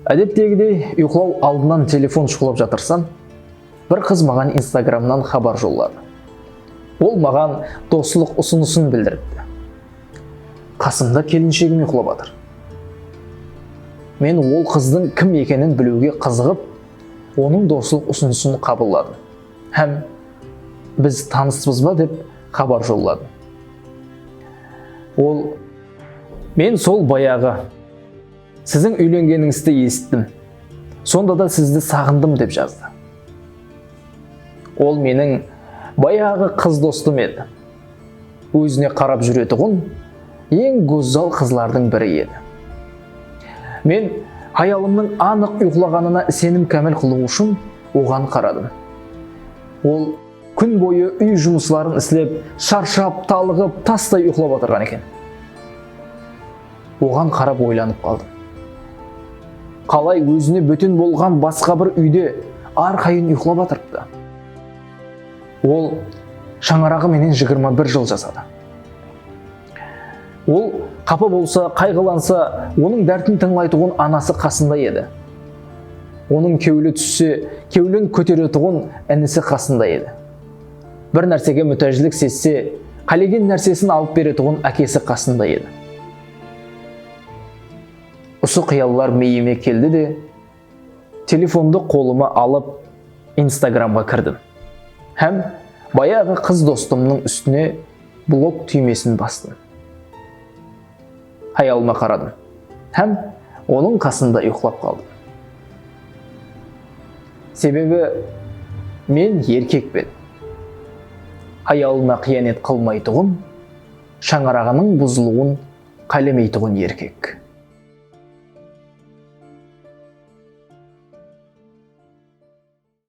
Әдеттегідей ұйқылау алдынан телефон шұқылап жатырсам, бір қыз маған Инстаграмнан хабар жоллады. Ол маған достылық ұсынысын білдіріпті. Қасымда келіншегім ұйқылап жатыр. Мен ол қыздың кім екенін білуге қызығып, оның достылық ұсынысын қабылдадым. Һәм біз таныспыз ба деп хабар жолладым. Ол: мен сол баяғы сіздің үйленгеніңізді естідім. Сонда да сізді сағындым деп жазды. Ол менің баяғы қыз достым еді. Өзіне қарап жүретұғын ең көззал қызлардың бірі еді. Мен аялымның анық ұйқылағанына сенім кәміл қылу үшін оған қарадым. Ол күн бойы үй жұмысларын істеп, шаршап, талығып, тастай ұйқылап отырған екен. Оған қарап ойланып қалдым. Қалай өзіне бөтен болған басқа бір үйде арқайын ұйқылап отырыпты. Ол шаңырағы менен 21 жыл жасады. Ол қапы болса, қайғыланса, оның дәртін тыңлайтұғын анасы қасында еді. Оның кеулі түссе, кеулін көтеретұғын інісі қасында еді. Бір нәрсеге мүтәжілік сезсе, қалеген нәрсесін алып беретұғын әкесі қасында еді. Осы қияллар миыме келді де, телефонды қолыма алып, Инстаграмға кірдім. Һәм баяғы қыз достымның үстіне блок түймесін бастым. Аялыма қарадым. Һәм оның қасында ұйқылап қалдым. Себебі мен еркекпен. Аялына қиянет қылмайтұғын, шаңырағының бұзылуын қалемейтұғын еркек.